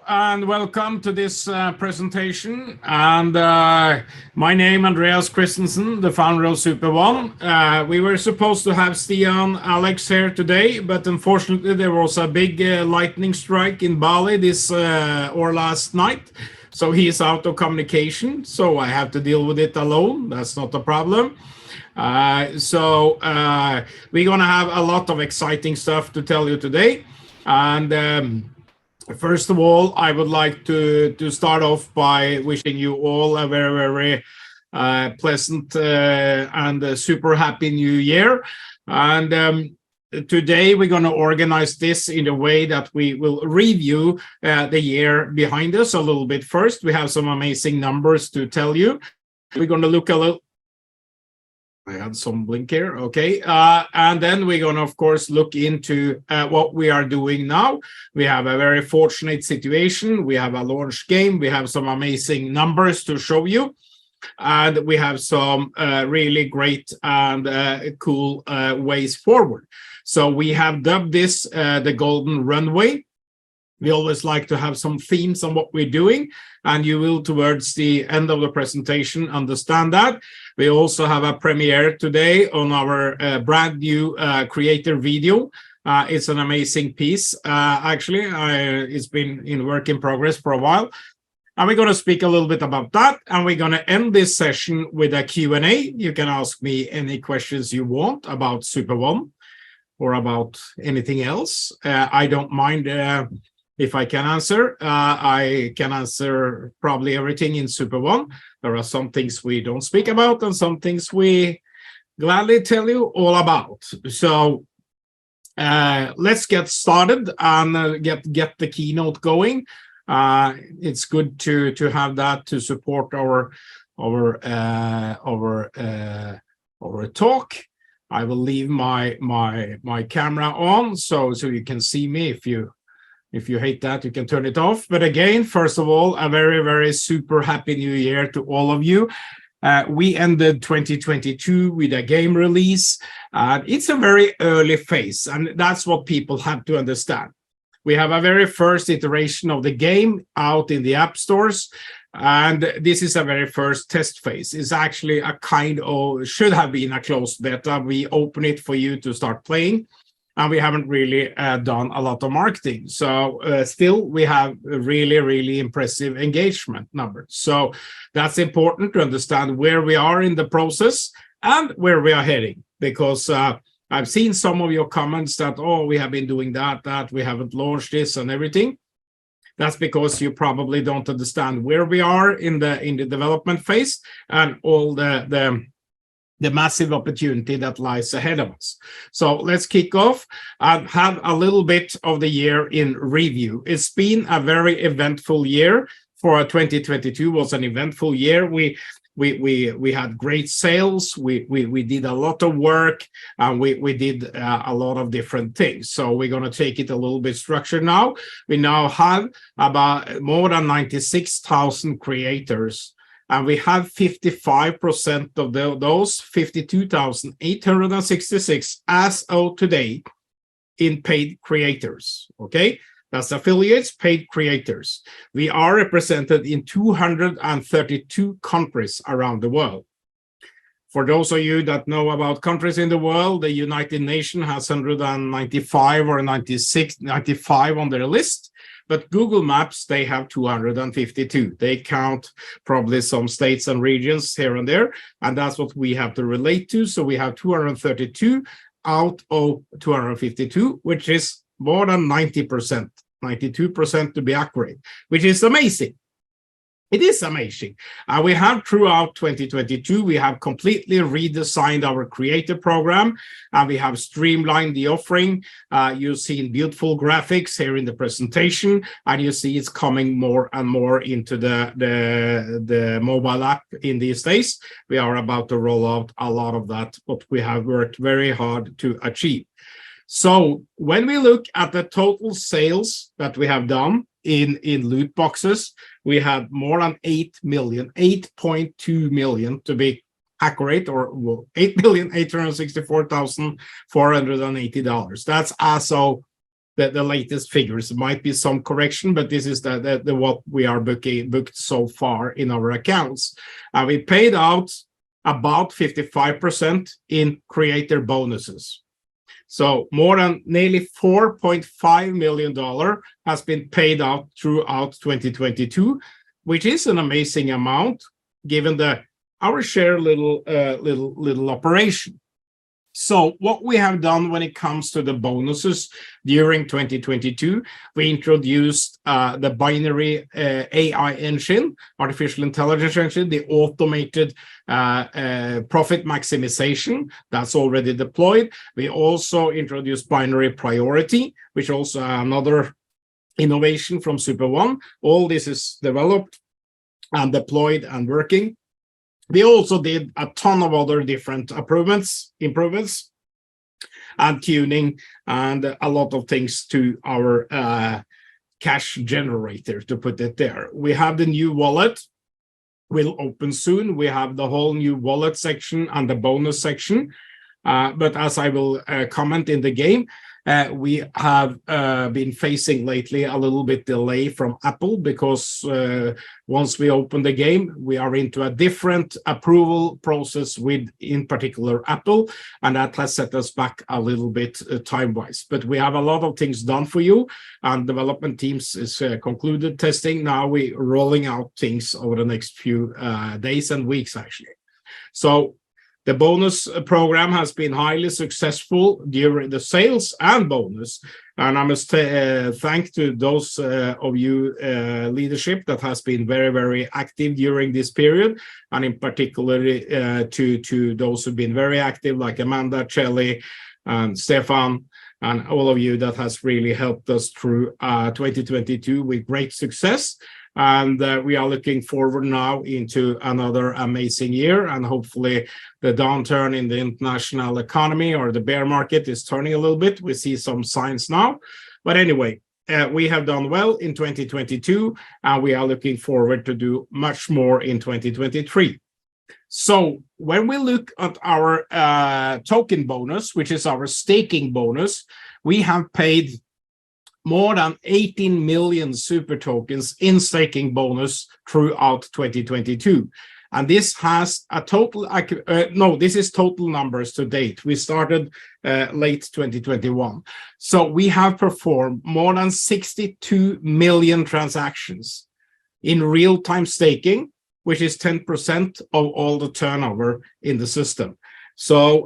and welcome to this presentation. And my name Andreas Christensen, the founder of Super One. We were supposed to have Stian Alex here today, but unfortunately there was a big lightning strike in Bali this or last night. So he is out of communication. So I have to deal with it alone. That's not a problem. We're gonna have a lot of exciting stuff to tell you today. And first of all, I would like to start off by wishing you all a very pleasant and super happy new year. And today we're going to organize this in a way that we will review the year behind us a little bit first. We have some amazing numbers to tell you. We're going to look a little. I had some blink here. Okay. And then we're going to, of course, look into what we are doing now. We have a very fortunate situation. We have a launch game. We have some amazing numbers to show you. And we have some really great and cool ways forward. So we have dubbed this the Golden Runway. We always like to have some themes on what we're doing, and you will, towards the end of the presentation, understand that. We also have a premiere today on our brand new creator video. It's an amazing piece. Actually, it's been in work in progress for a while. And we're going to speak a little bit about that. And we're going to end this session with a Q&A. You can ask me any questions you want about Super One or about anything else. I don't mind if I can answer. I can answer probably everything in Super One. There are some things we don't speak about and some things we gladly tell you all about. So let's get started and get the keynote going. It's good to have that to support our talk. I will leave my camera on so you can see me. If you hate that, you can turn it off. But again, first of all, a very super happy new year to all of you. We ended 2022 with a game release. It's a very early phase, and that's what people have to understand. We have a very first iteration of the game out in the app stores, and this is a very first test phase. It's actually a kind of, should have been a closed beta. We open it for you to start playing. And we haven't really done a lot of marketing. So still, we have really impressive engagement numbers. So that's important to understand where we are in the process and where we are heading. Because I've seen some of your comments that, oh, we have been doing that we haven't launched this and everything. That's because you probably don't understand where we are in the development phase and all the massive opportunity that lies ahead of us. So let's kick off and have a little bit of the year in review. It's been a very eventful year. For 2022 was an eventful year. We had great sales. We did a lot of work, and we did a lot of different things. So we're going to take it a little bit structured now. We now have about more than 96,000 creators. And we have 55% of those 52,866 as of today in paid creators. Okay, that's affiliates, paid creators. We are represented in 232 countries around the world. For those of you that know about countries in the world, the United Nations has 195 or 95 on their list. But Google Maps, they have 252. They count probably some states and regions here and there, and that's what we have to relate to. So we have 232 out of 252, which is more than 90%, 92% to be accurate, which is amazing. It is amazing. We have throughout 2022, we have completely redesigned our creator program, and we have streamlined the offering. You've seen beautiful graphics here in the presentation, and you see it's coming more and more into the mobile app in these days. We are about to roll out a lot of that, but we have worked very hard to achieve. So when we look at the total sales that we have done in loot boxes, we had more than 8 million, 8.2 million to be accurate, or $8,864,480. That's as of the latest figures. It might be some correction, but this is the what we are booked so far in our accounts. We paid out about 55% in creator bonuses. So more than nearly $4.5 million has been paid out throughout 2022, which is an amazing amount given our share little operation. So what we have done when it comes to the bonuses during 2022, we introduced the binary AI engine, artificial intelligence engine, the automated profit maximization that's already deployed. We also introduced binary priority, which also another innovation from Super One. All this is developed and deployed and working. We also did a ton of other different improvements, and tuning, and a lot of things to our cash generator, to put it there. We have the new wallet, will open soon. We have the whole new wallet section and the bonus section. But as I will comment in the game, we have been facing lately a little bit delay from Apple, because once we open the game, we are into a different approval process with, in particular, Apple, and that has set us back a little bit time-wise. But we have a lot of things done for you, and development teams is concluded testing. Now we're rolling out things over the next few days and weeks, actually. So the bonus program has been highly successful during the sales and bonus. And I must thank to those of you leadership that has been very, very active during this period. And in particular to those who've been very active, like Amanda, Chelly, and Stefan, and all of you that has really helped us through 2022 with great success. And we are looking forward now into another amazing year, and hopefully the downturn in the international economy or the bear market is turning a little bit. We see some signs now, but anyway, we have done well in 2022, and we are looking forward to do much more in 2023. So when we look at our token bonus, which is our staking bonus, we have paid more than 18 million super tokens in staking bonus throughout 2022. And this has a total, this is total numbers to date. We started late 2021. So we have performed more than 62 million transactions in real-time staking, which is 10% of all the turnover in the system. So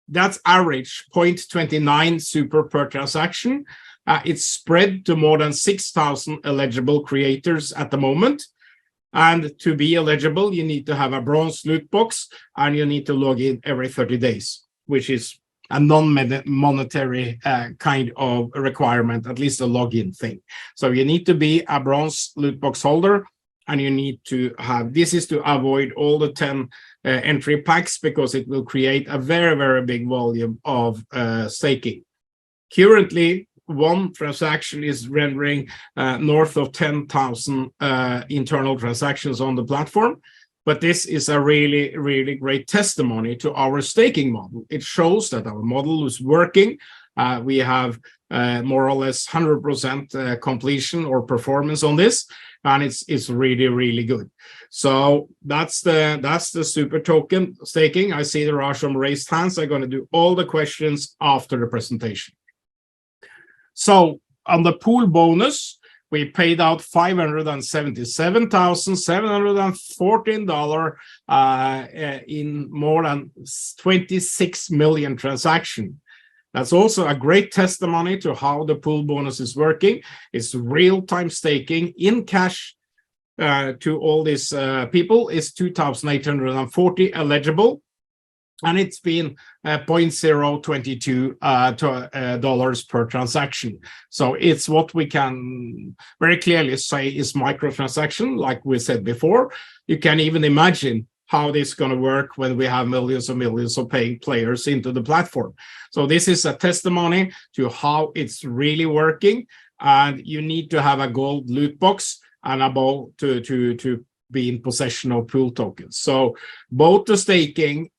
that's average 0.29 super per transaction. It's spread to more than 6,000 eligible creators at the moment. And to be eligible, you need to have a bronze loot box, and you need to log in every 30 days, which is a non-monetary kind of requirement, at least a login thing. So you need to be a bronze loot box holder, and you need to have, this is to avoid all the 10 entry packs, because it will create a very, very big volume of staking. Currently, one transaction is rendering north of 10,000 internal transactions on the platform. But this is a really, really great testimony to our staking model. It shows that our model is working. We have more or less 100% completion or performance on this, and it's really, really good. So that's the super token staking. I see there are some raised hands. I'm going to do all the questions after the presentation. So on the pool bonus, we paid out $577,714 in more than 26 million transactions. That's also a great testimony to how the pool bonus is working. It's real-time staking in cash to all these people. Is 2,840 eligible. And it's been $0.022 per transaction. So it's what we can very clearly say is microtransaction, like we said before. You can even imagine how this is going to work when we have millions and millions of paying players into the platform. So this is a testimony to how it's really working. And you need to have a gold loot box and about to be in possession of pool tokens. So both the staking,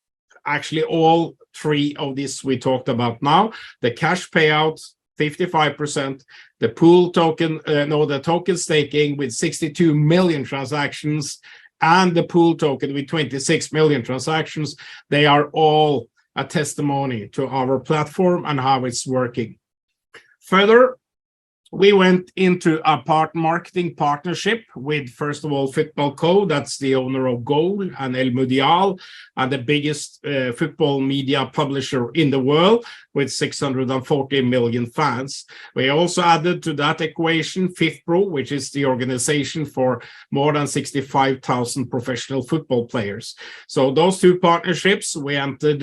actually all three of these we talked about now, the cash payouts, 55%, the pool token, the token staking with 62 million transactions, and the pool token with 26 million transactions. They are all a testimony to our platform and how it's working. Further, we went into a marketing partnership with, first of all, Football Co. That's the owner of Goal and El Mundial, and the biggest football media publisher in the world with 640 million fans. We also added to that equation FIFPro, which is the organization for more than 65,000 professional football players. So those two partnerships we entered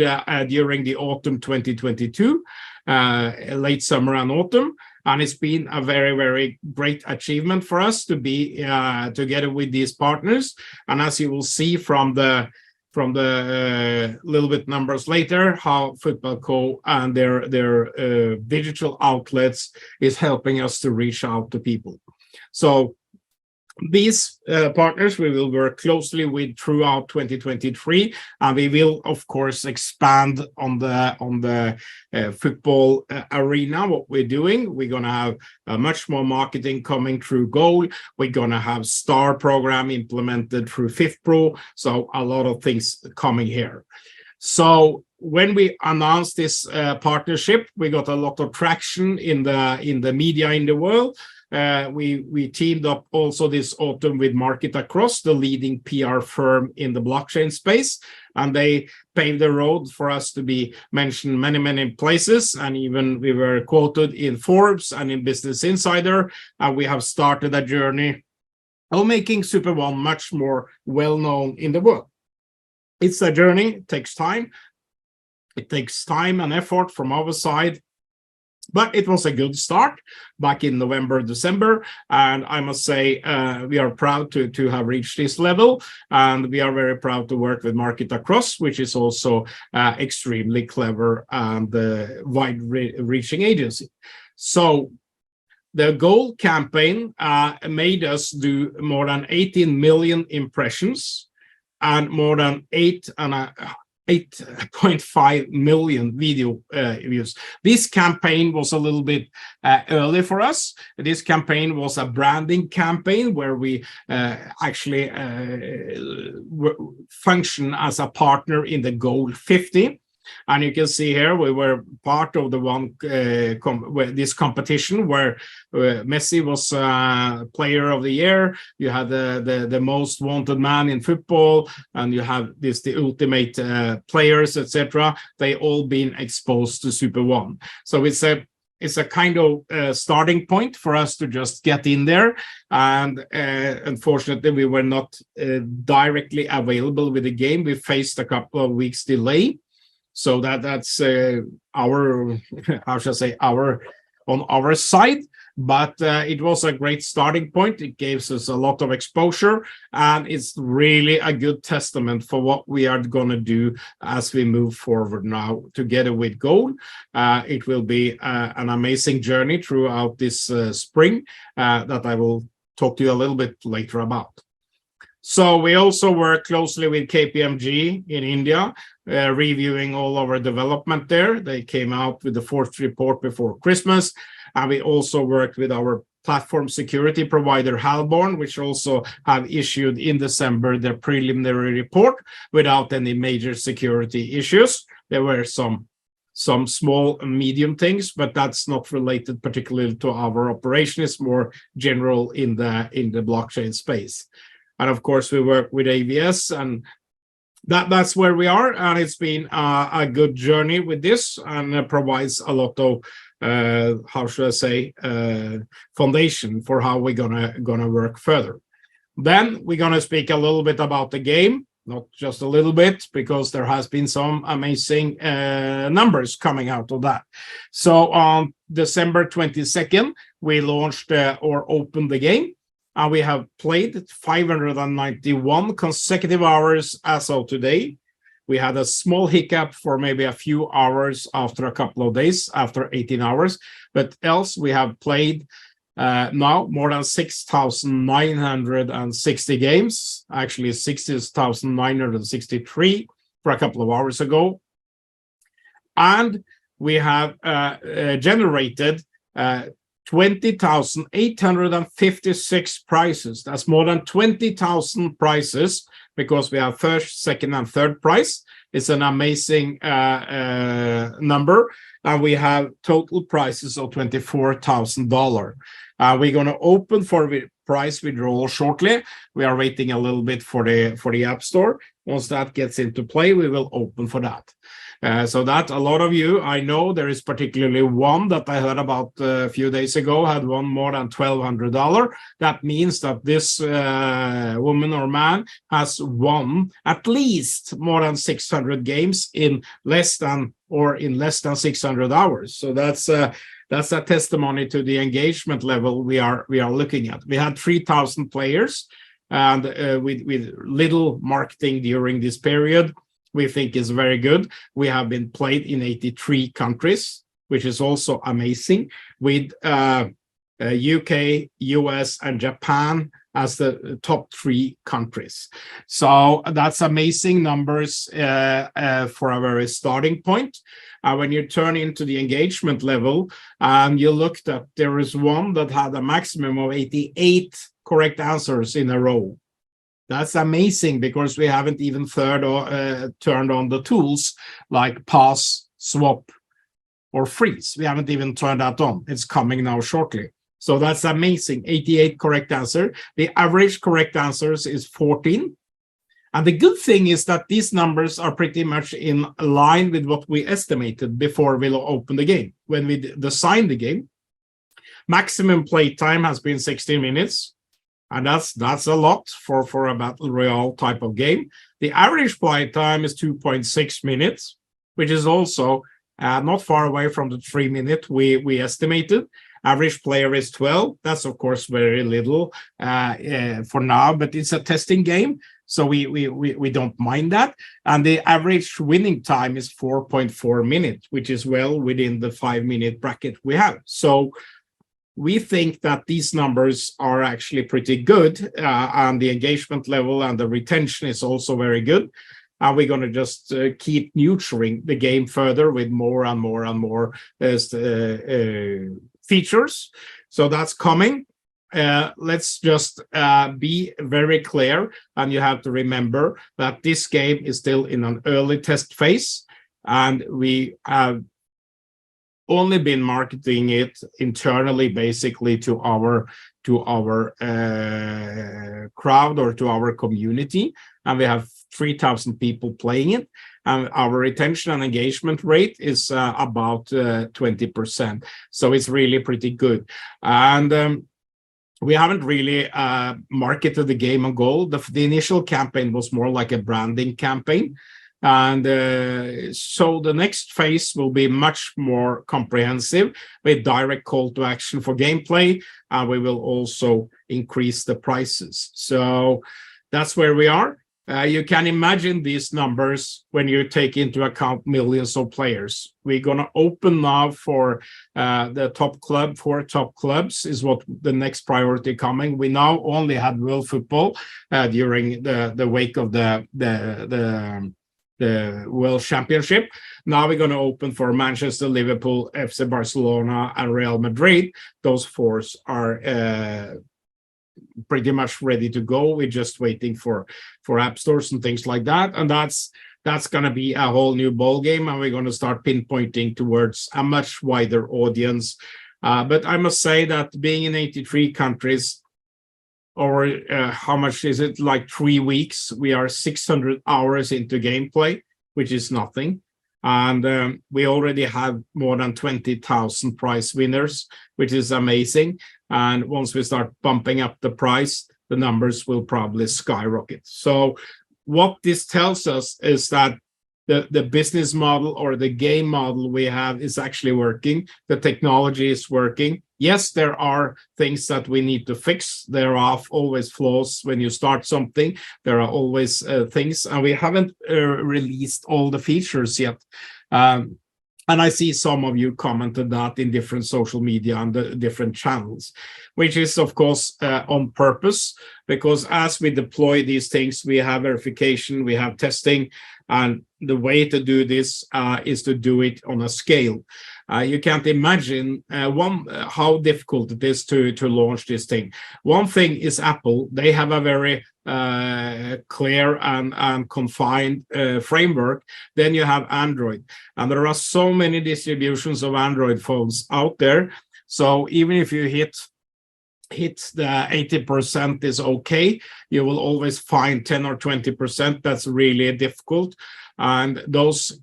during the autumn 2022, late summer and autumn. And it's been a very, very great achievement for us to be together with these partners. And as you will see from the little bit numbers later, how Football Co. and their digital outlets is helping us to reach out to people. So these partners we will work closely with throughout 2023, and we will of course expand on the football arena. What we're doing, we're going to have much more marketing coming through Goal. We're going to have star program implemented through FIFPro, so a lot of things coming here. So when we announced this partnership, we got a lot of traction in the media in the world. We teamed up also this autumn with Market Across, the leading PR firm in the blockchain space, and they paved the road for us to be mentioned many places, and even we were quoted in Forbes and in Business Insider, and we have started a journey of making Super One much more well-known in the world. It's a journey, it takes time. It takes time and effort from our side. But it was a good start back in November, December, and I must say we are proud to have reached this level, and we are very proud to work with Market Across, which is also extremely clever and wide-reaching agency. So the Goal campaign made us do more than 18 million impressions and more than 8.5 million video views. This campaign was a little bit early for us. This campaign was a branding campaign where we actually function as a partner in the Goal 50. And you can see here we were part of the this competition where Messi was player of the year. You had the most wanted man in football, and you have the ultimate players, etc. They all been exposed to Super One. So it's a kind of starting point for us to just get in there. And unfortunately, we were not directly available with the game. We faced a couple of weeks delay. So that's our, how shall I say, on our side. But it was a great starting point. It gives us a lot of exposure, and it's really a good testament for what we are going to do as we move forward now together with Goal. It will be an amazing journey throughout this spring that I will talk to you a little bit later about. So we also work closely with KPMG in India, reviewing all our development there. They came out with the fourth report before Christmas. And we also worked with our platform security provider, Halborn, which also have issued in December their preliminary report without any major security issues. There were some small and medium things, but that's not related particularly to our operation. It's more general in the blockchain space. And of course, we work with AVS, and that's where we are. And it's been a good journey with this, and provides a lot of, how should I say, foundation for how we're gonna work further. Then we're gonna speak a little bit about the game, not just a little bit, because there has been some amazing numbers coming out of that. So on December 22nd, we launched or opened the game. And we have played 591 consecutive hours as of today. We had a small hiccup for maybe a few hours after a couple of days, after 18 hours. But else we have played now more than 6,960 games, actually 6,963 for a couple of hours ago. And we have generated 20,856 prizes. That's more than 20,000 prizes because we have first, second, and third prize. It's an amazing number. And we have total prizes of $24,000. We're going to open for the prize withdrawal shortly. We are waiting a little bit for the App Store. Once that gets into play, we will open for that. So that a lot of you, I know there is particularly one that I heard about a few days ago, had won more than $1,200. That means that this woman or man has won at least more than 600 games in less than 600 hours. So that's a testimony to the engagement level we are looking at. We had 3,000 players, and with little marketing during this period, we think is very good. We have been played in 83 countries, which is also amazing, with UK, US, and Japan as the top 3 countries. So that's amazing numbers for a very starting point. When you turn into the engagement level, you looked at, there is one that had a maximum of 88 correct answers in a row. That's amazing because we haven't even turned on the tools like pause, swap, or freeze. We haven't even turned that on. It's coming now shortly. So that's amazing. 88 correct answer. The average correct answers is 14. And the good thing is that these numbers are pretty much in line with what we estimated before we opened the game. When we designed the game, maximum play time has been 16 minutes. And that's a lot for a battle royale type of game. The average play time is 2.6 minutes, which is also not far away from the 3 minute we estimated. Average player is 12. That's of course very little for now, but it's a testing game, so we don't mind that. And the average winning time is 4.4 minutes, which is well within the 5-minute bracket we have. So we think that these numbers are actually pretty good, and the engagement level and the retention is also very good. And we're going to just keep nurturing the game further with more and more and more features. So that's coming. Let's just be very clear, and you have to remember that this game is still in an early test phase, and we have only been marketing it internally, basically to our crowd or to our community, and we have 3,000 people playing it, and our retention and engagement rate is about 20%. So it's really pretty good. And we haven't really marketed the game on goal. The initial campaign was more like a branding campaign. And so the next phase will be much more comprehensive with direct call to action for gameplay. And we will also increase the prices. So that's where we are. You can imagine these numbers when you take into account millions of players. We're going to open now for the top club. 4 top clubs is what the next priority coming. We now only had World Football during the wake of the World Championship. Now we're going to open for Manchester, Liverpool, FC Barcelona, and Real Madrid. Those 4 are pretty much ready to go. We're just waiting for app stores and things like that. And that's going to be a whole new ball game, and we're going to start pinpointing towards a much wider audience. But I must say that being in 83 countries, or how much is it, like 3 weeks, we are 600 hours into gameplay, which is nothing. And we already have more than 20,000 prize winners, which is amazing. And once we start bumping up the price, the numbers will probably skyrocket. So what this tells us is that the business model or the game model we have is actually working. The technology is working. Yes, there are things that we need to fix. There are always flaws when you start something. There are always things, and we haven't released all the features yet. And I see some of you commented that in different social media and the different channels, which is, of course, on purpose, because as we deploy these things, we have verification, we have testing, and the way to do this is to do it on a scale. You can't imagine how difficult it is to launch this thing. One thing is Apple. They have a very clear and confined framework. Then you have Android, and there are so many distributions of Android phones out there. So even if you hit the 80% is okay, you will always find 10 or 20% that's really difficult. And those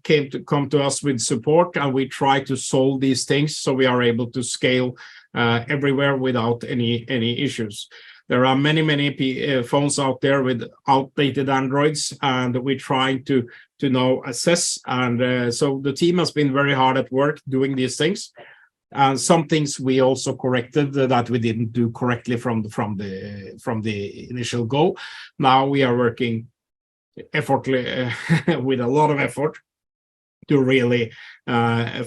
come to us with support, and we try to solve these things so we are able to scale everywhere without any issues. There are many phones out there with outdated Androids, and we're trying to now assess. And so the team has been very hard at work doing these things. And some things we also corrected that we didn't do correctly from the initial go. Now we are working effortlessly with a lot of effort to really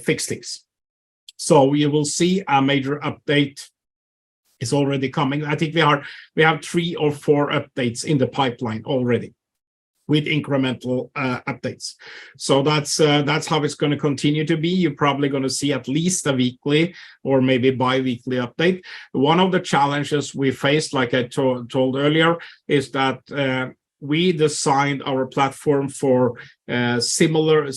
fix things. So you will see a major update is already coming. I think we have 3 or 4 updates in the pipeline already, with incremental updates. So that's how it's going to continue to be. You're probably going to see at least a weekly or maybe bi-weekly update. One of the challenges we faced, like I told earlier, is that we designed our platform for similarly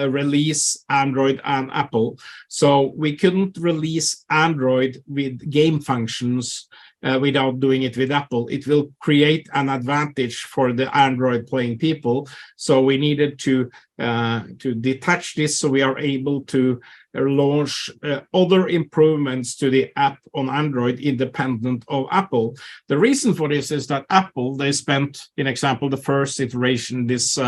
release Android and Apple. So we couldn't release Android with game functions without doing it with Apple. It will create an advantage for the Android playing people. So we needed to detach this so we are able to launch other improvements to the app on Android independent of Apple. The reason for this is that Apple, they spent, in example, the first iteration this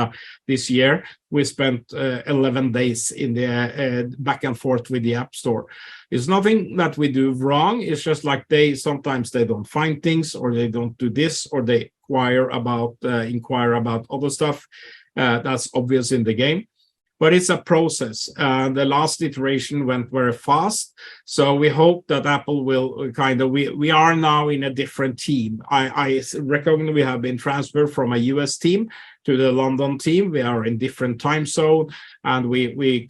year, we spent 11 days in the back and forth with the App Store. It's nothing that we do wrong. It's just like sometimes they don't find things, or they don't do this, or they inquire about other stuff. That's obvious in the game. But it's a process. The last iteration went very fast. So we hope that Apple will we are now in a different team. I reckon we have been transferred from a US team to the London team. We are in different time zone, and we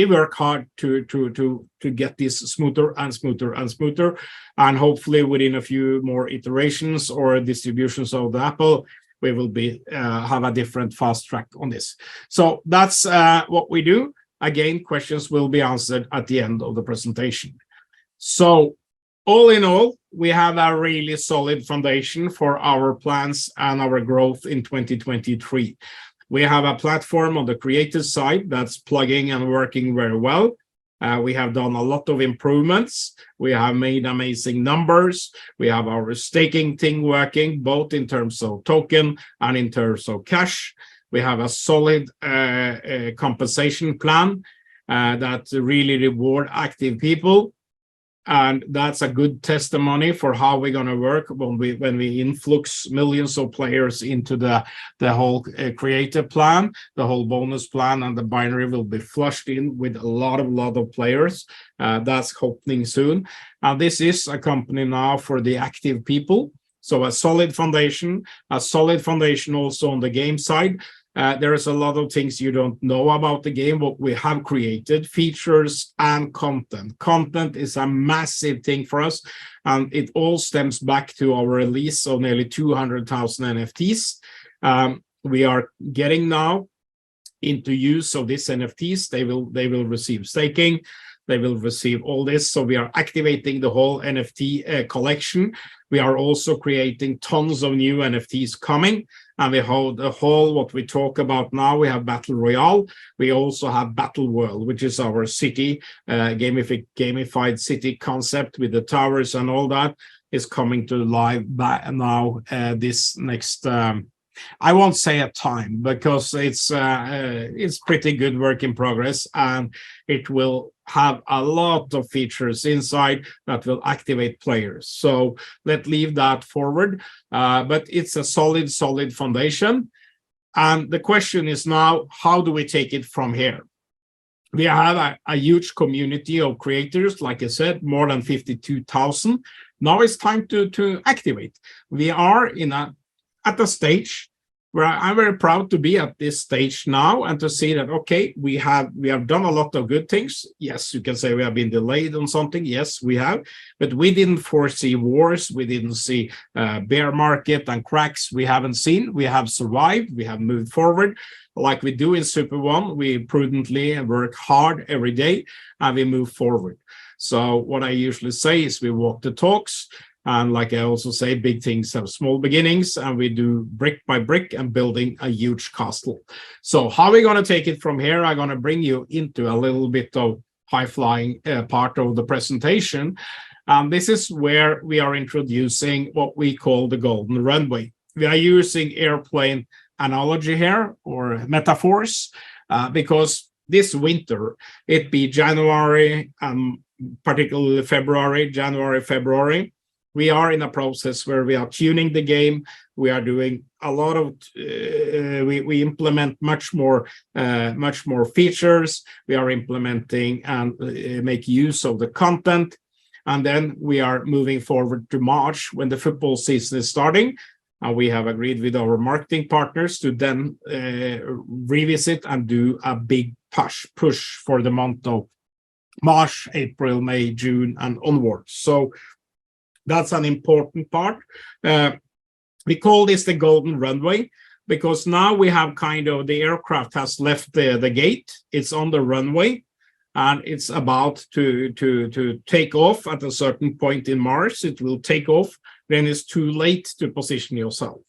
work hard to get this smoother and smoother and smoother. And hopefully within a few more iterations or distributions of the Apple, we will have a different fast track on this. So that's what we do. Again, questions will be answered at the end of the presentation. So all in all, we have a really solid foundation for our plans and our growth in 2023. We have a platform on the creative side that's plugging and working very well. We have done a lot of improvements. We have made amazing numbers. We have our staking thing working, both in terms of token and in terms of cash. We have a solid compensation plan that really reward active people. And that's a good testimony for how we're going to work when we influx millions of players into the whole creative plan. The whole bonus plan and the binary will be flushed in with a lot of players. That's happening soon. And this is a company now for the active people. So a solid foundation also on the game side. There is a lot of things you don't know about the game, but we have created features and content. Content is a massive thing for us, and it all stems back to our release of nearly 200,000 NFTs. We are getting now into use of these NFTs. They will receive staking. They will receive all this. So we are activating the whole NFT collection. We are also creating tons of new NFTs coming. And we have the whole, what we talk about now, we have Battle Royale. We also have Battle World, which is our city, gamified city concept with the towers and all that is coming to live now this next, I won't say a time because it's pretty good work in progress, and it will have a lot of features inside that will activate players. So let's leave that forward. But it's a solid foundation. And the question is now, how do we take it from here? We have a huge community of creators, like I said, more than 52,000. Now it's time to activate. We are at a stage where I'm very proud to be at this stage now and to see that, okay, we have done a lot of good things. Yes, you can say we have been delayed on something. Yes, we have, but we didn't foresee wars. We didn't see bear market and cracks we haven't seen. We have survived. We have moved forward like we do in Super One. We prudently work hard every day and we move forward. So what I usually say is we walk the talks. And like I also say, big things have small beginnings, and we do brick by brick and building a huge castle. So how are we going to take it from here? I'm going to bring you into a little bit of high-flying part of the presentation. This is where we are introducing what we call the golden runway. We are using airplane analogy here, or metaphors, because this winter, it be January, particularly January, February, we are in a process where we are tuning the game. We are doing a lot of, we implement much more features. We are implementing and make use of the content. And then we are moving forward to March when the football season is starting. And we have agreed with our marketing partners to then revisit and do a big push for the month of March, April, May, June, and onwards. So that's an important part. We call this the golden runway because now we have kind of the aircraft has left the gate. It's on the runway and it's about to take off at a certain point in March. It will take off. Then it's too late to position yourself.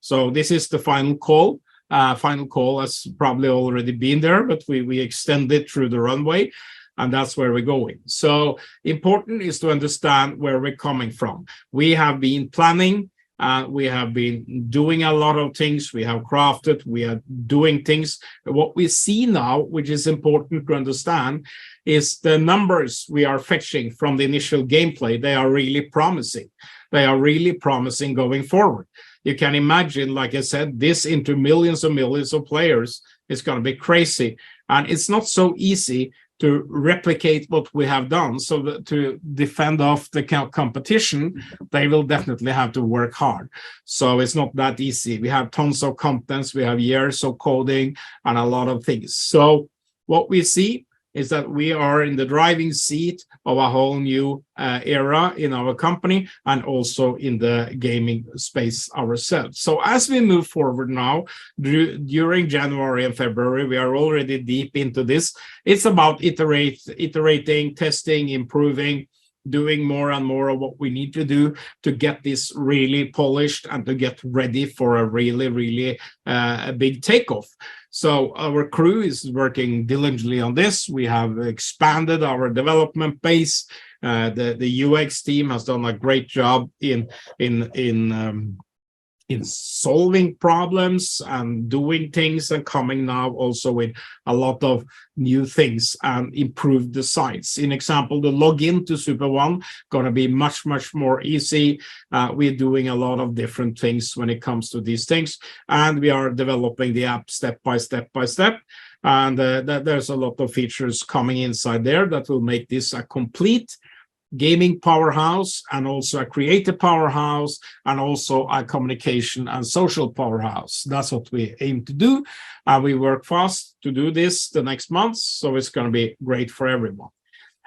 So this is the final call. Final call has probably already been there, but we extend it through the runway. And that's where we're going. So important is to understand where we're coming from. We have been planning, we have been doing a lot of things, we have crafted, we are doing things. What we see now, which is important to understand, is the numbers we are fetching from the initial gameplay. They are really promising. They are really promising going forward. You can imagine, like I said, this into millions and millions of players is going to be crazy. And it's not so easy to replicate what we have done. So that to defend off the competition, they will definitely have to work hard. So it's not that easy. We have tons of contents, we have years of coding and a lot of things. So what we see is that we are in the driving seat of a whole new era in our company and also in the gaming space ourselves. So as we move forward now, during January and February, we are already deep into this. It's about iterating, testing, improving, doing more and more of what we need to do to get this really polished and to get ready for a really big takeoff. So our crew is working diligently on this. We have expanded our development base. The UX team has done a great job in solving problems and doing things and coming now also with a lot of new things and improved designs. In example, the login to Super One going to be much more easy. We're doing a lot of different things when it comes to these things, and we are developing the app step by step. And there's a lot of features coming inside there that will make this a complete gaming powerhouse and also a creative powerhouse and also a communication and social powerhouse. That's what we aim to do. We work fast to do this the next months, so it's going to be great for everyone.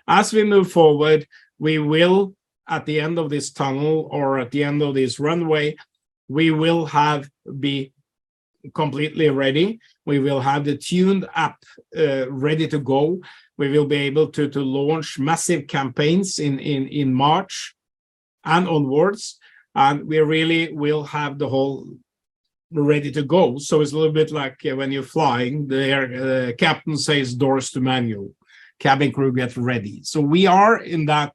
As we move forward, we will, at the end of this tunnel or at the end of this runway, we will be completely ready. We will have the tuned app ready to go. We will be able to launch massive campaigns in March and onwards, and we really will have the whole ready to go. So it's a little bit like when you're flying, the captain says doors to manual, cabin crew get ready. So we are in that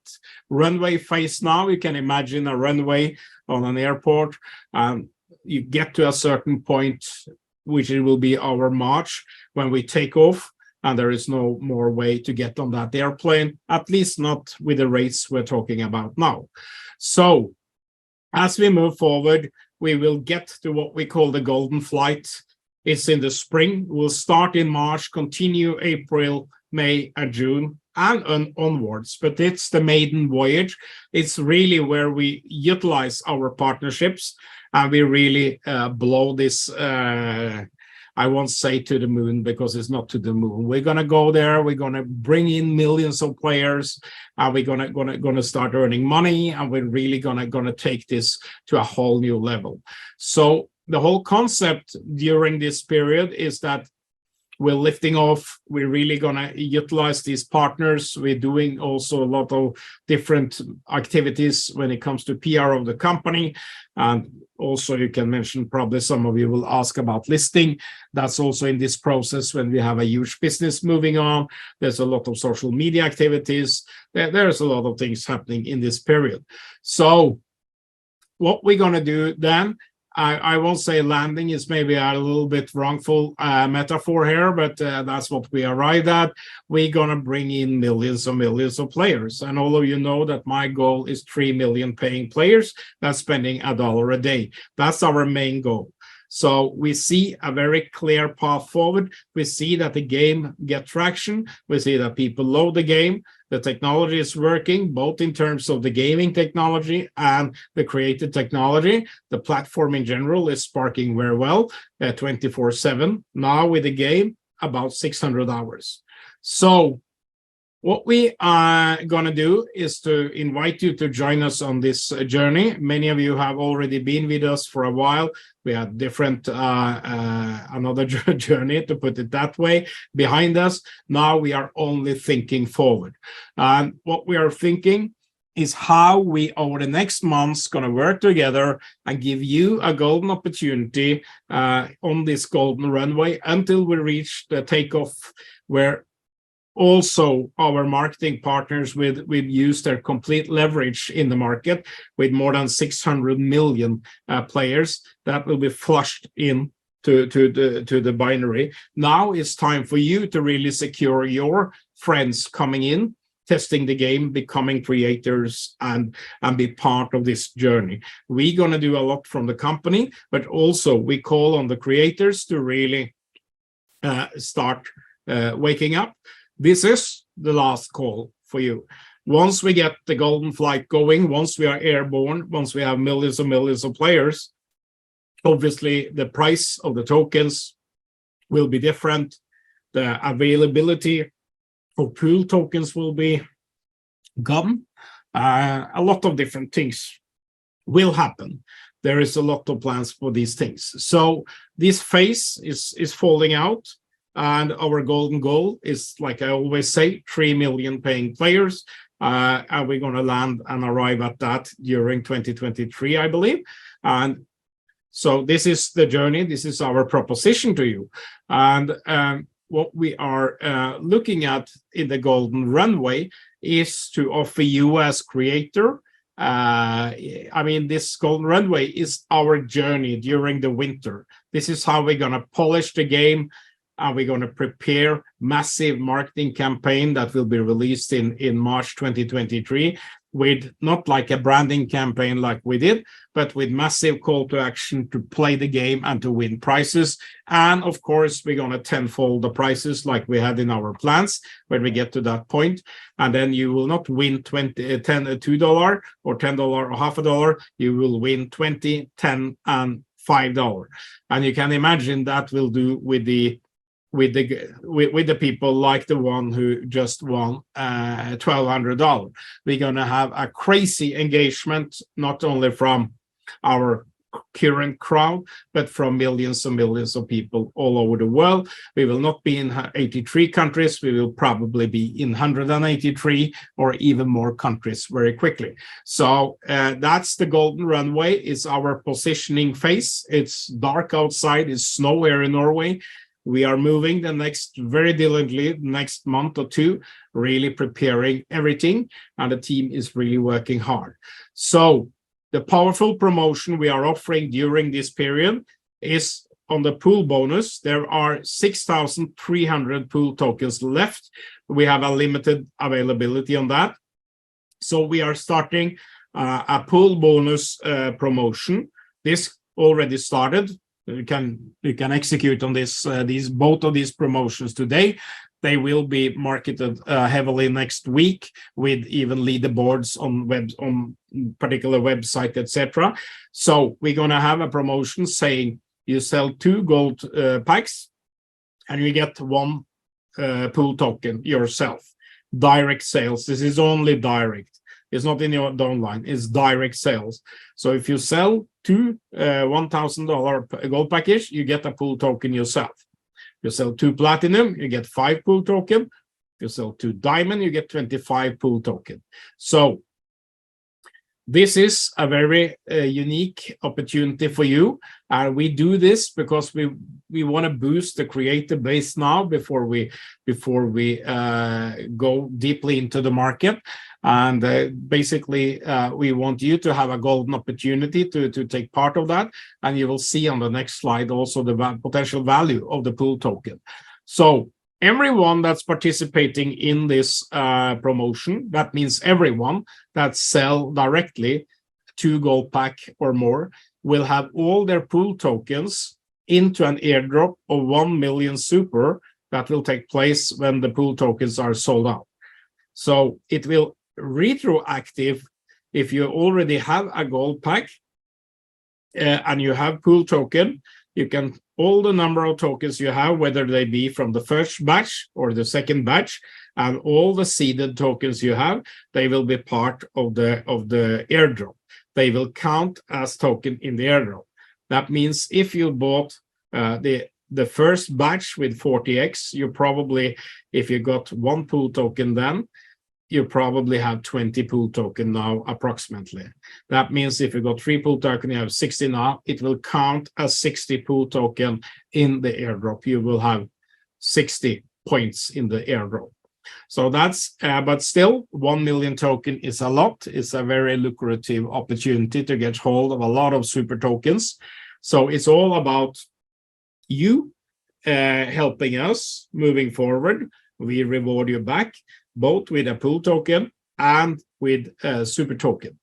runway phase now. You can imagine a runway on an airport. You get to a certain point, which it will be our March, when we take off, and there is no more way to get on that airplane, at least not with the rates we're talking about now. So as we move forward, we will get to what we call the golden flight. It's in the spring. We'll start in March, continue April, May, and June. and onwards, but it's the maiden voyage. It's really where we utilize our partnerships and we really blow this. I won't say to the moon because it's not to the moon. We're gonna go there. We're gonna bring in millions of players, and we're gonna start earning money, and we're really gonna take this to a whole new level. So the whole concept during this period is that we're lifting off. We're really gonna utilize these partners. We're doing also a lot of different activities when it comes to PR of the company. And also you can mention, probably some of you will ask about listing. That's also in this process when we have a huge business moving on. There's a lot of social media activities. There's a lot of things happening in this period. So what we're gonna do then, I won't say landing is maybe a little bit wrongful metaphor here, but that's what we arrived at. We're gonna bring in millions of players, and all of you know that my goal is 3 million paying players that's spending $1 a day. That's our main goal. So we see a very clear path forward. We see that the game gets traction. We see that people load the game. The technology is working, both in terms of the gaming technology and the creative technology. The platform in general is sparking very well, 24/7. Now with the game, about 600 hours. So what we are going to do is to invite you to join us on this journey. Many of you have already been with us for a while. We had different, another journey, to put it that way, behind us. Now we are only thinking forward. And what we are thinking is how we, over the next months, going to work together and give you a golden opportunity on this golden runway until we reach the takeoff, where also our marketing partners will use their complete leverage in the market with more than 600 million players that will be flushed in to the binary. Now it's time for you to really secure your friends coming in, testing the game, becoming creators, and be part of this journey. We're going to do a lot from the company, but also we call on the creators to really start waking up. This is the last call for you. Once we get the golden flight going, once we are airborne, once we have millions of players, obviously the price of the tokens will be different. The availability of pool tokens will be gone. A lot of different things will happen. There is a lot of plans for these things. So this phase is falling out. And our golden goal is, like I always say, 3 million paying players. And we're going to land and arrive at that during 2023, I believe. And so this is the journey. This is our proposition to you. And what we are looking at in the golden runway is to offer you as creator. I mean, this golden runway is our journey during the winter. This is how we're going to polish the game. And we're going to prepare massive marketing campaign that will be released in March 2023 with not like a branding campaign like we did, but with massive call to action to play the game and to win prizes. And of course, we're going to tenfold the prices like we had in our plans when we get to that point. And then you will not win $2 or $10 or half a dollar. You will win 20, 10, and $5. And you can imagine that will do with the people like the one who just won $1,200. We're going to have a crazy engagement, not only from our current crowd, but from millions and millions of people all over the world. We will not be in 83 countries. We will probably be in 183 or even more countries very quickly. So that's the golden runway. It's our positioning phase. It's dark outside. It's snow here in Norway. We are moving very diligently next month or two, really preparing everything, and the team is really working hard. So the powerful promotion we are offering during this period is on the pool bonus. There are 6,300 pool tokens left. We have a limited availability on that. So we are starting a pool bonus promotion. This already started. You can execute on this both of these promotions today. They will be marketed heavily next week with even leaderboards on particular website, etc. So we're going to have a promotion saying you sell 2 gold packs and you get 1 pool token yourself. Direct sales. This is only direct. It's not in your downline. It's direct sales. So if you sell 2 $1,000 gold package, you get a pool token yourself. You sell 2 platinum, you get 5 pool token. If you sell 2 diamond, you get 25 pool token. So this is a very unique opportunity for you. We do this because we want to boost the creator base now before we go deeply into the market. And basically, we want you to have a golden opportunity to take part of that. And you will see on the next slide also the potential value of the pool token. So everyone that's participating in this promotion, that means everyone that sell directly 2 gold pack or more, will have all their pool tokens into an airdrop of 1 million super that will take place when the pool tokens are sold out. So it will retroactive if you already have a gold pack and you have pool token. You can all the number of tokens you have, whether they be from the first batch or the second batch, and all the seeded tokens you have, they will be part of the airdrop. They will count as token in the airdrop. That means if you bought the first batch with 40x, you probably, if you got 1 pool token then, you probably have 20 pool token now approximately. That means if you got 3 pool token, you have 60 now. It will count as 60 pool token in the airdrop. You will have 60 points in the airdrop. So that's, but still 1 million token is a lot. It's a very lucrative opportunity to get hold of a lot of super tokens. So it's all about you helping us moving forward. We reward you back, both with a pool token and with a super token.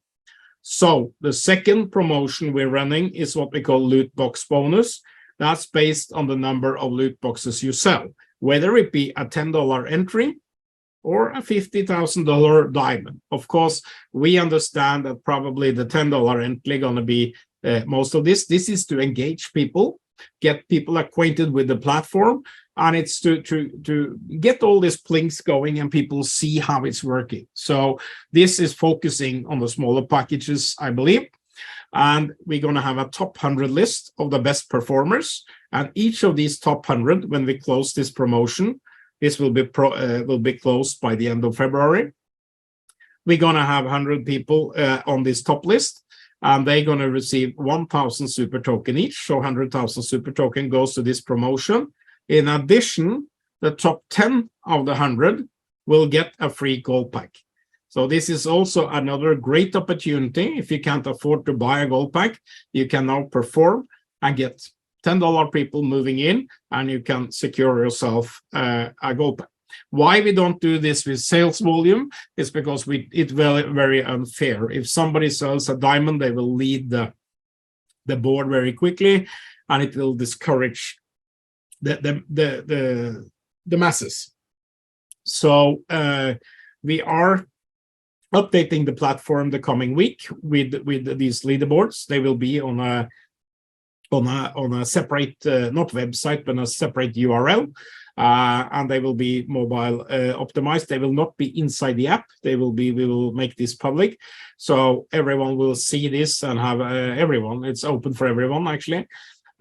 So the second promotion we're running is what we call loot box bonus. That's based on the number of loot boxes you sell, whether it be a $10 entry or a $50,000 diamond. Of course, we understand that probably the $10 entry going to be most of this. This is to engage people, get people acquainted with the platform, and it's to get all these plinks going and people see how it's working. So this is focusing on the smaller packages, I believe. And we're going to have a top 100 list of the best performers. And each of these top 100, when we close this promotion, this will be closed by the end of February. We're going to have 100 people on this top list, and they're going to receive 1,000 super token each. So 100,000 super token goes to this promotion. In addition, the top 10 of the 100 will get a free gold pack. So this is also another great opportunity. If you can't afford to buy a gold pack, you can now perform and get $10 people moving in, and you can secure yourself a gold pack. Why we don't do this with sales volume is because it's very, very unfair. If somebody sells a diamond, they will lead the board very quickly, and it will discourage the masses. So we are updating the platform the coming week with these leaderboards. They will be on a separate not website but a separate URL, and they will be mobile optimized. They will not be inside the app. We will make this public, so everyone will see this and have everyone. It's open for everyone actually.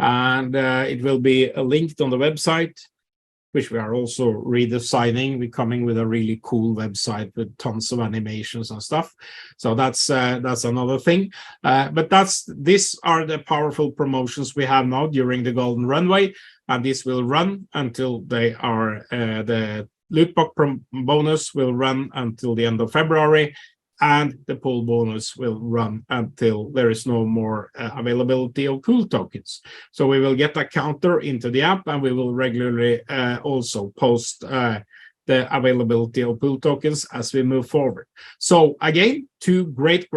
And it will be linked on the website, which we are also redesigning. We're coming with a really cool website with tons of animations and stuff. So that's another thing. But these are the powerful promotions we have now during the Golden Runway, and this will run until they are the loot box bonus will run until the end of February. And the pool bonus will run until there is no more availability of pool tokens. So we will get a counter into the app, and we will regularly also post the availability of pool tokens as we move forward. So again, 2 great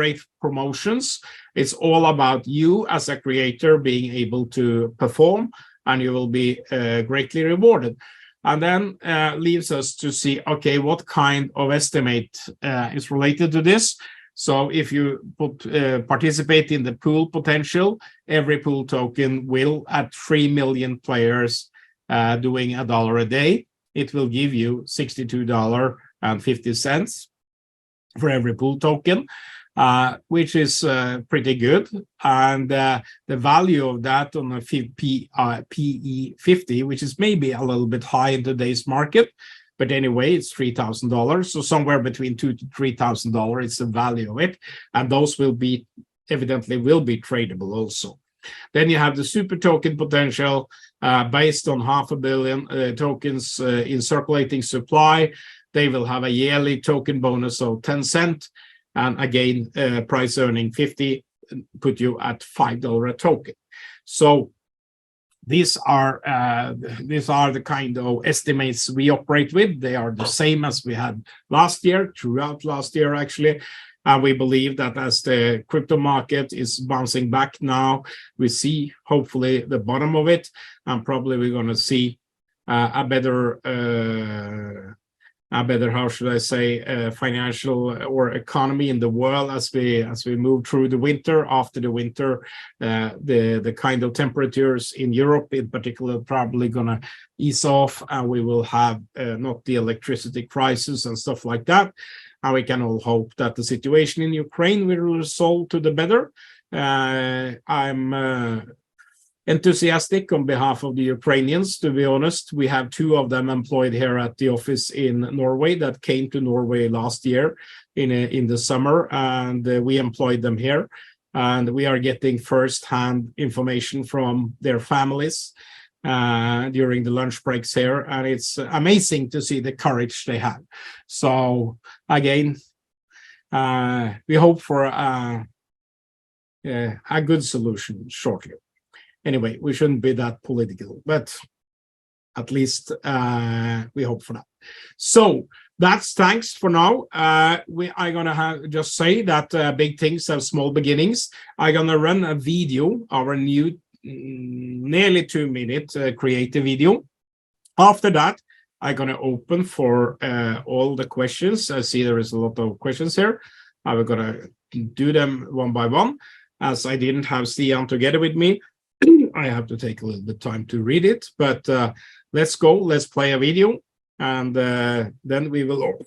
promotions. It's all about you as a creator being able to perform, and you will be greatly rewarded. and then leaves us to see, okay, what kind of estimate is related to this. So if you participate in the pool potential, every pool token will, at 3 million players doing $1 a day, it will give you $62.50 for every pool token, which is pretty good. And the value of that on a PE 50, which is maybe a little bit high in today's market, but anyway, it's $3,000. So somewhere between $2,000 to $3,000 is the value of it. And those will be, evidently will be tradable also. Then you have the super token potential based on 500 million tokens in circulating supply. They will have a yearly token bonus of 10 cents. And again, price earning 50 put you at $5 a token. So these are the kind of estimates we operate with. They are the same as we had last year, throughout last year actually. And we believe that as the crypto market is bouncing back now, we see hopefully the bottom of it, and probably we're going to see a better, how should I say, financial or economy in the world as we move through the winter. After the winter, the kind of temperatures in Europe in particular probably going to ease off, and we will have not the electricity crisis and stuff like that. And we can all hope that the situation in Ukraine will resolve to the better. I'm enthusiastic on behalf of the Ukrainians, to be honest. We have 2 of them employed here at the office in Norway that came to Norway last year in the summer, and we employed them here. And we are getting first-hand information from their families during the lunch breaks here, and it's amazing to see the courage they have. So again, we hope for a good solution shortly. Anyway, we shouldn't be that political, but at least we hope for that. So that's thanks for now. We are gonna just say that big things have small beginnings. I'm gonna run a video, our new nearly 2-minute creative video. After that, I'm going to open for all the questions. I see there is a lot of questions here. I'm going to do them one by one. As I didn't have Stian together with me, I have to take a little bit of time to read it. But let's go. Let's play a video, and then we will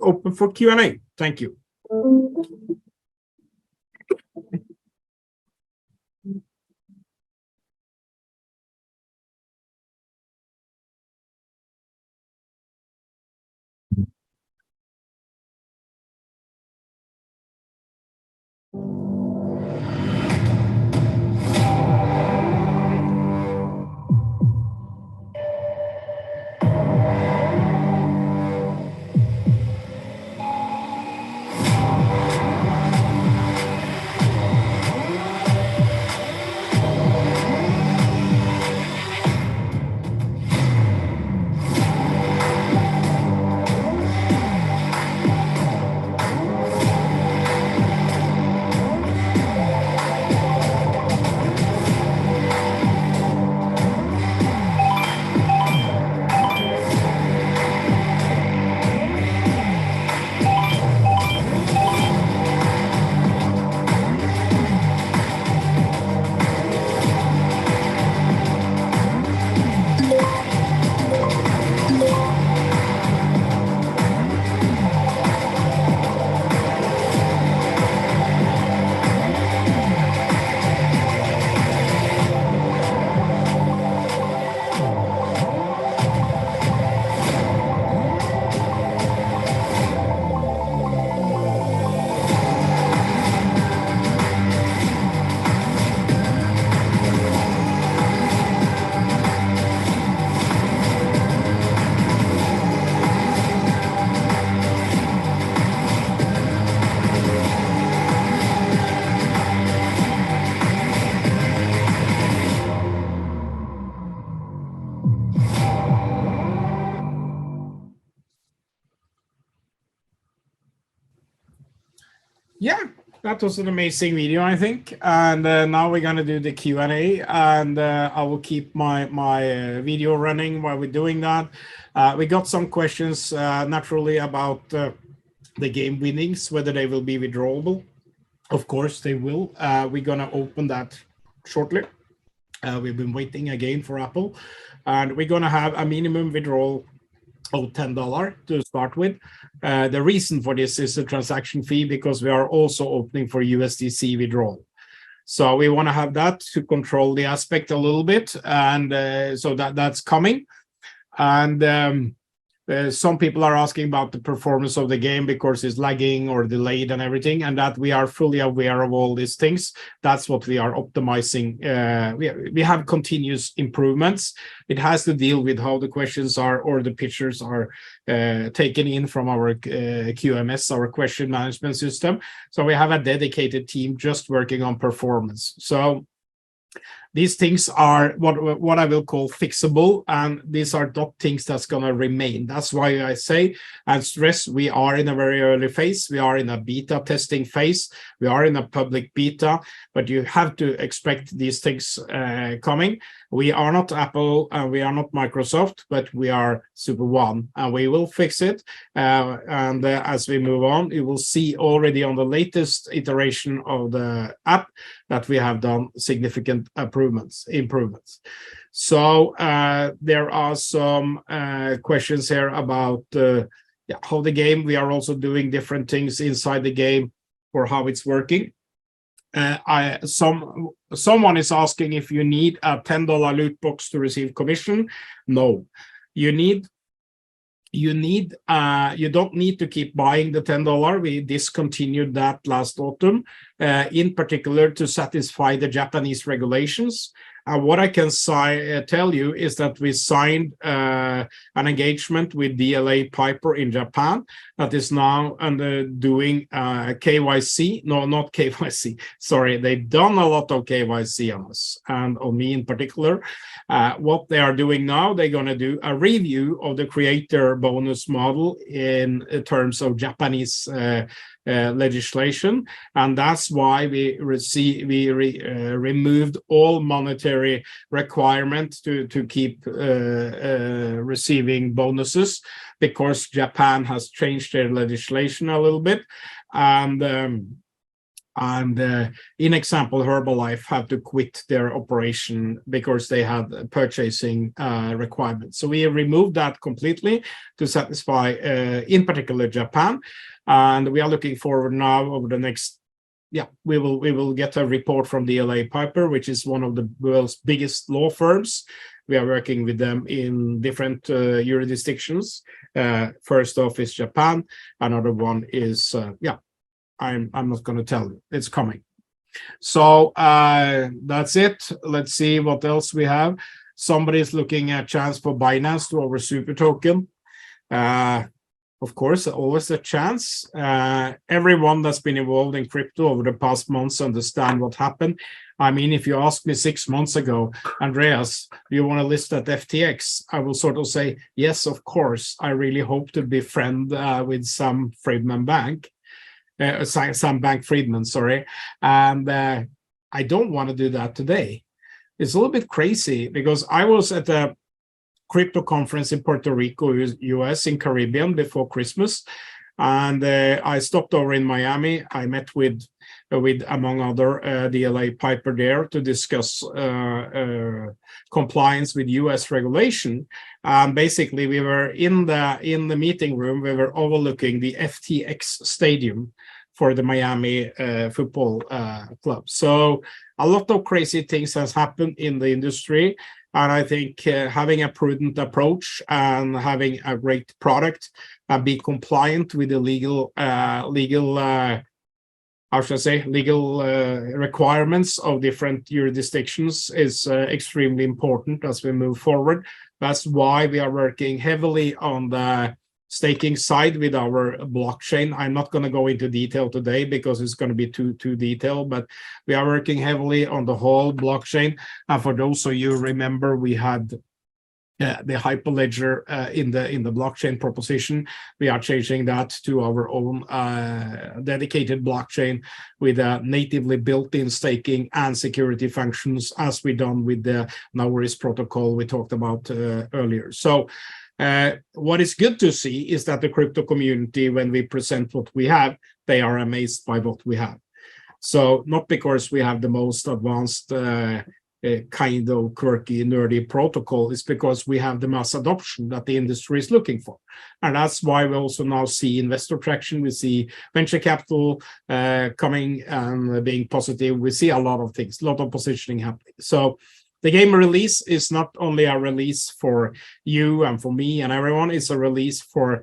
open for Q&A. Thank you. Yeah, That was an amazing video, I think. And now we're gonna do the Q&A, and I will keep my video running while we're doing that. We got some questions naturally about the game winnings, whether they will be withdrawable. Of course, they will. We're gonna open that shortly. We've been waiting again for Apple, and we're gonna have a minimum withdrawal of $10 to start with. The reason for this is the transaction fee, because we are also opening for USDC withdrawal. So we want to have that to control the aspect a little bit, and so that's coming. And some people are asking about the performance of the game because it's lagging or delayed and everything, and that we are fully aware of all these things. That's what we are optimizing. We have continuous improvements. It has to deal with how the questions are, or the pictures are taken in from our QMS, our question management system. So we have a dedicated team just working on performance. So these things are what I will call fixable, and these are not things that's going to remain. That's why I say and stress we are in a very early phase. We are in a beta testing phase. We are in a public beta, but you have to expect these things coming. We are not Apple and we are not Microsoft, but we are Super One, and we will fix it. And as we move on, you will see already on the latest iteration of the app that we have done significant improvements. So there are some questions here about how the game. We are also doing different things inside the game for how it's working. Someone is asking if you need a $10 loot box to receive commission. No, you don't need to keep buying the $10. We discontinued that last autumn, in particular to satisfy the Japanese regulations. What I can tell you is that we signed an engagement with DLA Piper in Japan that is now doing KYC. No, not KYC. Sorry, they've done a lot of KYC on us and on me in particular. What they are doing now, they're going to do a review of the creator bonus model in terms of Japanese legislation, and that's why we removed all monetary requirements to keep receiving bonuses, because Japan has changed their legislation a little bit, and in example, Herbalife had to quit their operation because they had purchasing requirements. So we removed that completely to satisfy, in particular, Japan. And we are looking forward now over the next, we will get a report from DLA Piper, which is one of the world's biggest law firms. We are working with them in different jurisdictions. First off is Japan. Another one is, I'm not going to tell you. It's coming. So that's it. Let's see what else we have. Somebody's looking at chance for Binance to over super token. Of course, always a chance. Everyone that's been involved in crypto over the past months understand what happened. I mean, if you asked me 6 months ago, Andreas, do you want to list at FTX? I will sort of say, yes, of course. I really hope to be friend with Sam Bankman-Fried, sorry. And I don't want to do that today. It's a little bit crazy because I was at a crypto conference in Puerto Rico, US, in Caribbean before Christmas. And I stopped over in Miami. I met with among other, DLA Piper there to discuss compliance with US regulation. Basically, we were in the meeting room. We were overlooking the FTX stadium for the Miami football club. So a lot of crazy things has happened in the industry. And I think having a prudent approach and having a great product and be compliant with the legal requirements of different jurisdictions is extremely important as we move forward. That's why we are working heavily on the staking side with our blockchain. I'm not going to go into detail today because it's going to be too detailed, but we are working heavily on the Holl blockchain. And for those of you remember, we had the hyperledger in the blockchain proposition. We are changing that to our own dedicated blockchain with natively built-in staking and security functions, as we done with the Nauris protocol we talked about earlier. So what is good to see is that the crypto community, when we present what we have, they are amazed by what we have. So not because we have the most advanced kind of quirky, nerdy protocol, is because we have the mass adoption that the industry is looking for. And that's why we also now see investor traction. We see venture capital coming and being positive. We see a lot of things, a lot of positioning happening. So the game release is not only a release for you and for me and everyone, it's a release for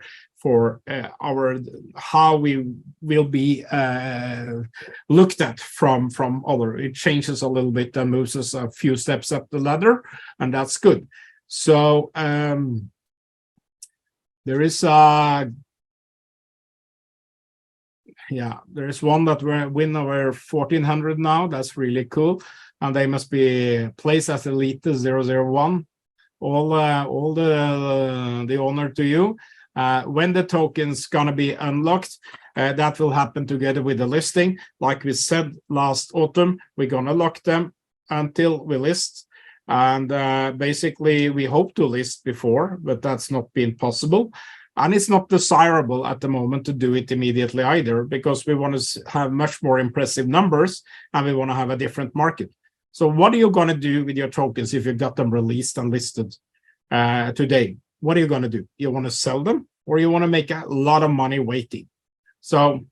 our how we will be looked at from other. It changes a little bit and moves us a few steps up the ladder, and that's good. So there is there is one that we win over 1400 now. That's really cool, and they must be placed as Elite 001. All the honor to you. When the token's gonna be unlocked, that will happen together with the listing. Like we said last autumn, we're gonna lock them until we list. And basically, we hope to list before, but that's not been possible. And it's not desirable at the moment to do it immediately either, because we want to have much more impressive numbers and we want to have a different market. So what are you going to do with your tokens if you got them released and listed today? What are you going to do? You want to sell them, or you want to make a lot of money waiting? So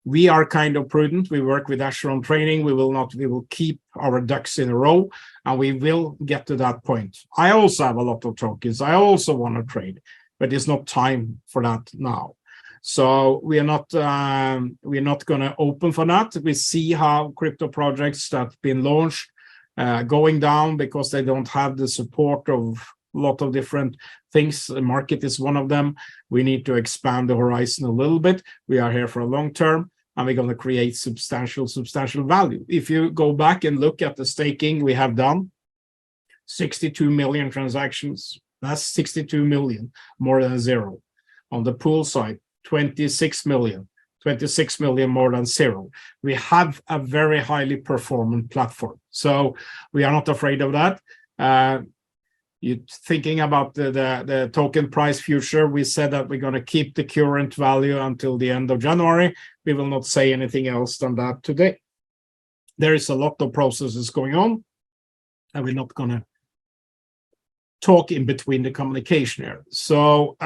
we are kind of prudent. We work with Asheron training. We will keep our ducks in a row, and we will get to that point. I also have a lot of tokens. I also want to trade, but it's not time for that now. So we're not going to open for that. We see how crypto projects that have been launched going down because they don't have the support of a lot of different things. The market is one of them. We need to expand the horizon a little bit. We are here for a long term, and we're going to create substantial value. If you go back and look at the staking we have done, 62 million transactions. That's 62 million, more than zero. On the pool side, 26 million more than zero. We have a very highly performant platform. So we are not afraid of that. You're thinking about the token price future. We said that we're going to keep the current value until the end of January. We will not say anything else than that today. There is a lot of processes going on, and we're not going to talk in between the communication here. So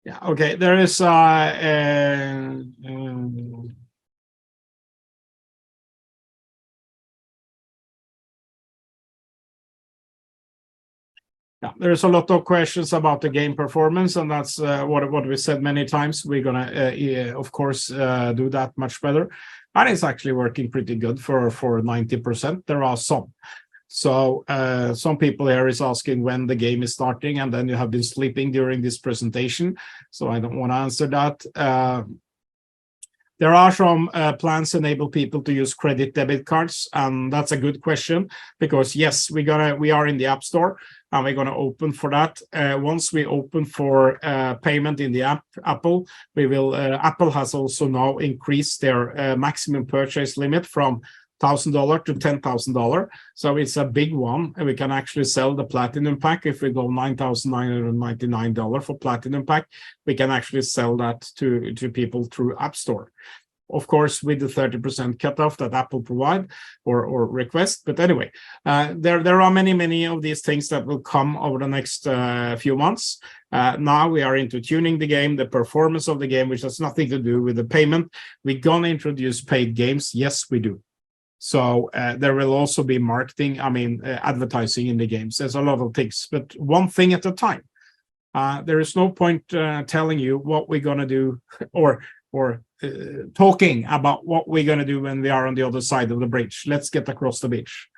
yeah, okay, there is yeah, there's a lot of questions about the game performance, and that's what we said many times. We're gonna, of course, do that much better, and it's actually working pretty good for 90%. There are some. So some people here is asking when the game is starting, and then you have been sleeping during this presentation, so I don't want to answer that. There are some plans to enable people to use credit debit cards, and that's a good question, because yes, we are in the App Store, and we're going to open for that. Once we open for payment in the Apple, we will. Apple has also now increased their maximum purchase limit from $1,000 to $10,000. So it's a big one, and we can actually sell the Platinum Pack. If we go $9,999 for Platinum Pack, we can actually sell that to people through App Store. Of course, with the 30% cutoff that Apple provide or request. But anyway, there are many of these things that will come over the next few months. Now we are into tuning the game, the performance of the game, which has nothing to do with the payment. We're going to introduce paid games. Yes, we do. So there will also be marketing, advertising in the games. There's a lot of things, but one thing at a time. There is no point telling you what we're going to do or talking about what we're going to do when we are on the other side of the bridge. Let's get across the bridge.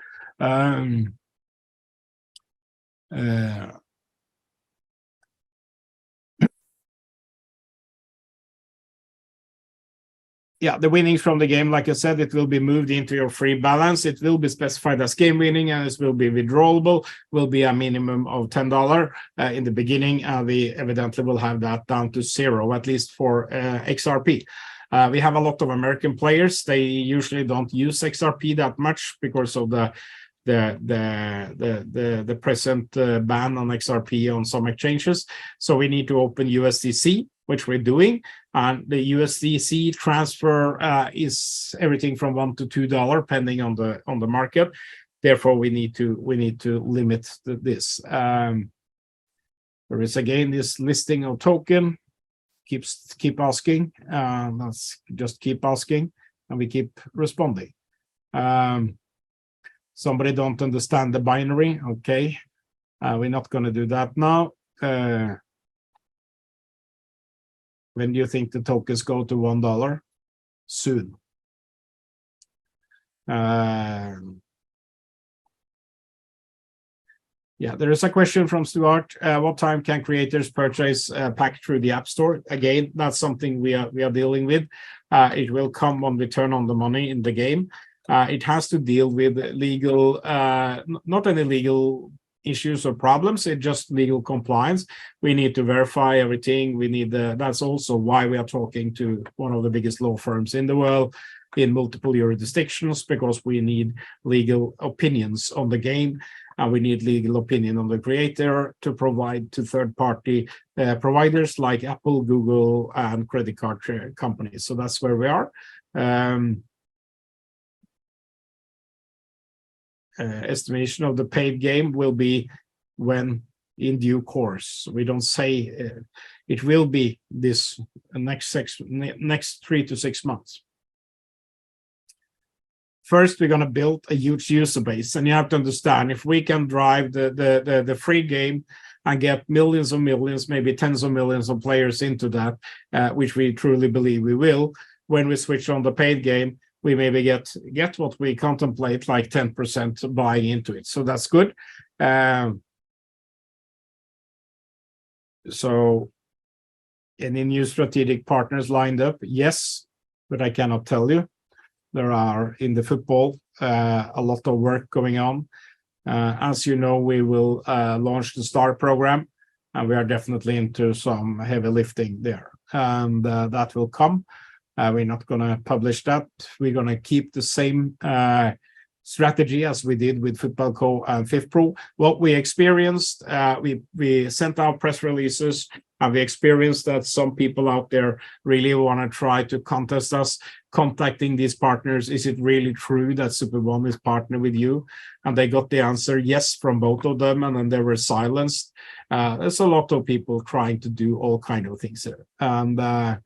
yeah, the winnings from the game, like I said, it will be moved into your free balance. It will be specified as game winning, and it will be withdrawable, will be a minimum of $10 in the beginning. We evidently will have that down to 0, at least for XRP. We have a lot of American players. They usually don't use XRP that much because of the present ban on XRP on some exchanges. So we need to open USDC, which we're doing. And the USDC transfer is everything from $1 to $2, depending on the market. Therefore, we need to limit this. There is again this listing of token. Keep asking. Let's just keep asking, and we keep responding. Somebody don't understand the binary. Okay, we're not going to do that now. When do you think the tokens go to $1? Soon. Yeah, there is a question from Stuart. What time can creators purchase a pack through the App Store? Again, that's something we are dealing with. It will come when we turn on the money in the game. It has to deal with legal, not any legal issues or problems. It's just legal compliance. We need to verify everything. We need that's also why we are talking to one of the biggest law firms in the world in multiple jurisdictions, because we need legal opinions on the game. And we need legal opinion on the creator to provide to third-party providers like Apple, Google, and credit card companies. So that's where we are. Estimation of the paid game will be when in due course. We don't say it will be this next 3 to 6 months. First, we're going to build a huge user base, and you have to understand, if we can drive the free game and get millions of millions, maybe tens of millions of players into that, which we truly believe we will, when we switch on the paid game, we maybe get what we contemplate, like 10% buying into it. So that's good. So any new strategic partners lined up? Yes, but I cannot tell you. There are, in the football, a lot of work going on. As you know, we will launch the STAR program, and we are definitely into some heavy lifting there. And that will come. We're not going to publish that. We're going to keep the same strategy as we did with Football Co. and FIFPro. What we experienced, we sent out press releases, and we experienced that some people out there really want to try to contest us, contacting these partners. Is it really true that SuperOne is partnered with you? And they got the answer yes from both of them, and then they were silenced. There's a lot of people trying to do all kinds of things there. And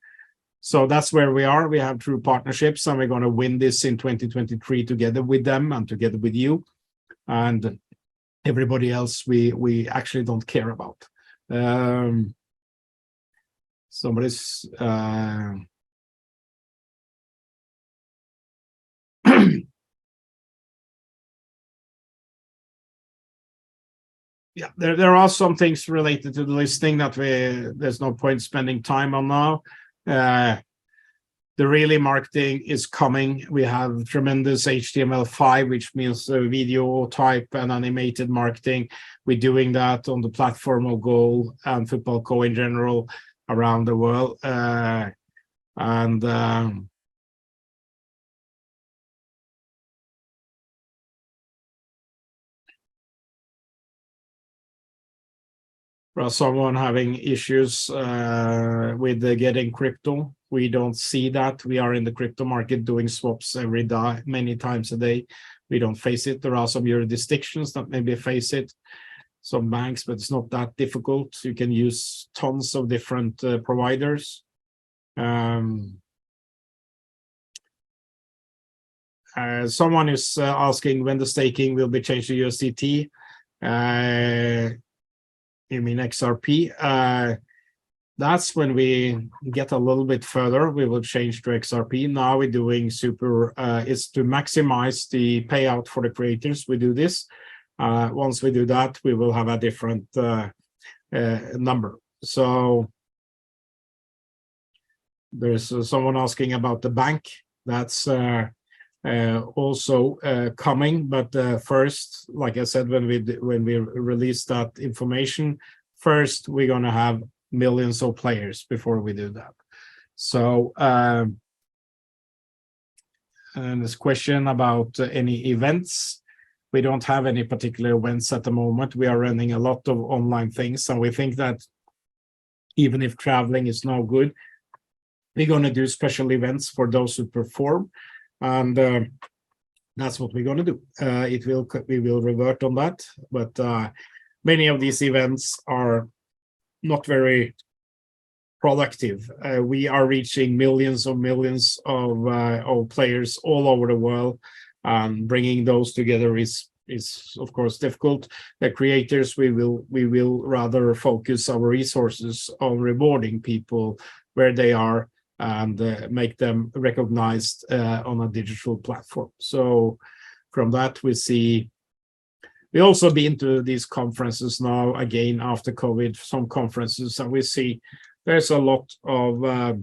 so that's where we are. We have true partnerships, and we're going to win this in 2023 together with them and together with you. And everybody else we actually don't care about. Somebody's yeah, there are some things related to the listing that there's no point spending time on now. The really marketing is coming. We have tremendous HTML5, which means video type and animated marketing. We're doing that on the platform of Goal and Football Co. in general around the world. For someone having issues with getting crypto, we don't see that. We are in the crypto market doing swaps every day, many times a day. We don't face it. There are some jurisdictions that maybe face it, some banks, but it's not that difficult. You can use tons of different providers. Someone is asking when the staking will be changed to USDT. You mean XRP? That's when we get a little bit further, we will change to XRP. Now we're doing super, it's to maximize the payout for the creators. We do this. Once we do that, we will have a different number. So There's someone asking about the bank. That's also coming, but first, like I said, when we release that information, first we're gonna have millions of players before we do that. So and this question about any events. We don't have any particular events at the moment. We are running a lot of online things, and we think that even if traveling is no good, we're going to do special events for those who perform, and that's what we're going to do. We will revert on that, but many of these events are not very productive. We are reaching millions of players all over the world, and bringing those together is of course difficult. The creators, we will rather focus our resources on rewarding people where they are, and make them recognized on a digital platform. So from that, we also been to these conferences now again after COVID, some conferences, and we see there's a lot of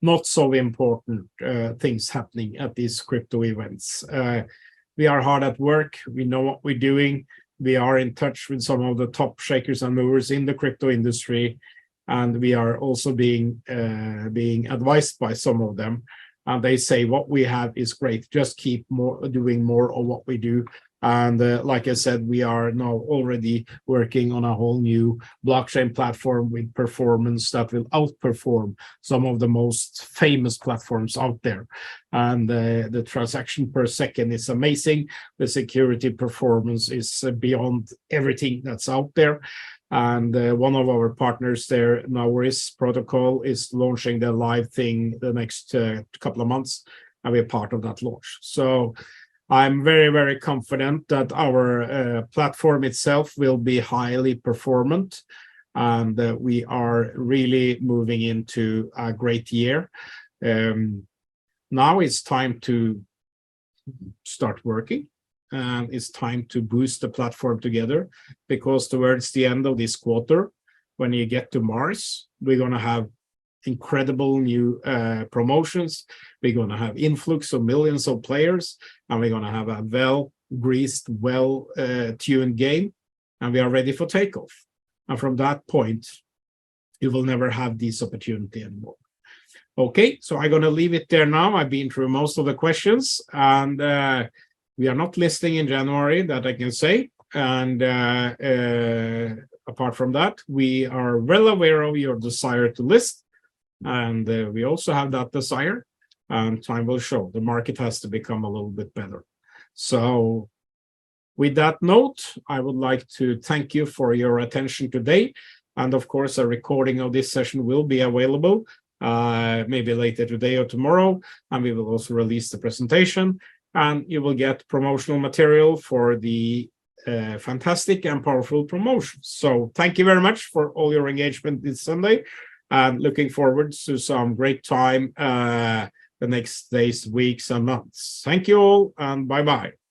not so important things happening at these crypto events. We are hard at work. We know what we're doing. We are in touch with some of the top shakers and movers in the crypto industry, and we are also being advised by some of them. And they say what we have is great. Just keep doing more of what we do. And like I said, we are now already working on a whole new blockchain platform with performance that will outperform some of the most famous platforms out there. And the transaction per second is amazing. The security performance is beyond everything that's out there. And one of our partners there, Nauris Protocol, is launching the live thing the next couple of months, and we're part of that launch. So I'm very, very confident that our platform itself will be highly performant, and we are really moving into a great year. Now it's time to start working, and it's time to boost the platform together, because towards the end of this quarter, when you get to Mars, we're going to have incredible new promotions. We're going to have influx of millions of players, and we're going to have a well-greased, well-tuned game, and we are ready for takeoff. And from that point, you will never have this opportunity anymore. Okay, so I'm going to leave it there now. I've been through most of the questions, and we are not listing in January, that I can say. And apart from that, we are well aware of your desire to list, and we also have that desire, and time will show. The market has to become a little bit better. So with that note, I would like to thank you for your attention today. And of course, a recording of this session will be available maybe later today or tomorrow, and we will also release the presentation, and you will get promotional material for the fantastic and powerful promotions. So thank you very much for all your engagement this Sunday, and looking forward to some great time the next days, weeks, and months. Thank you all, and bye-bye.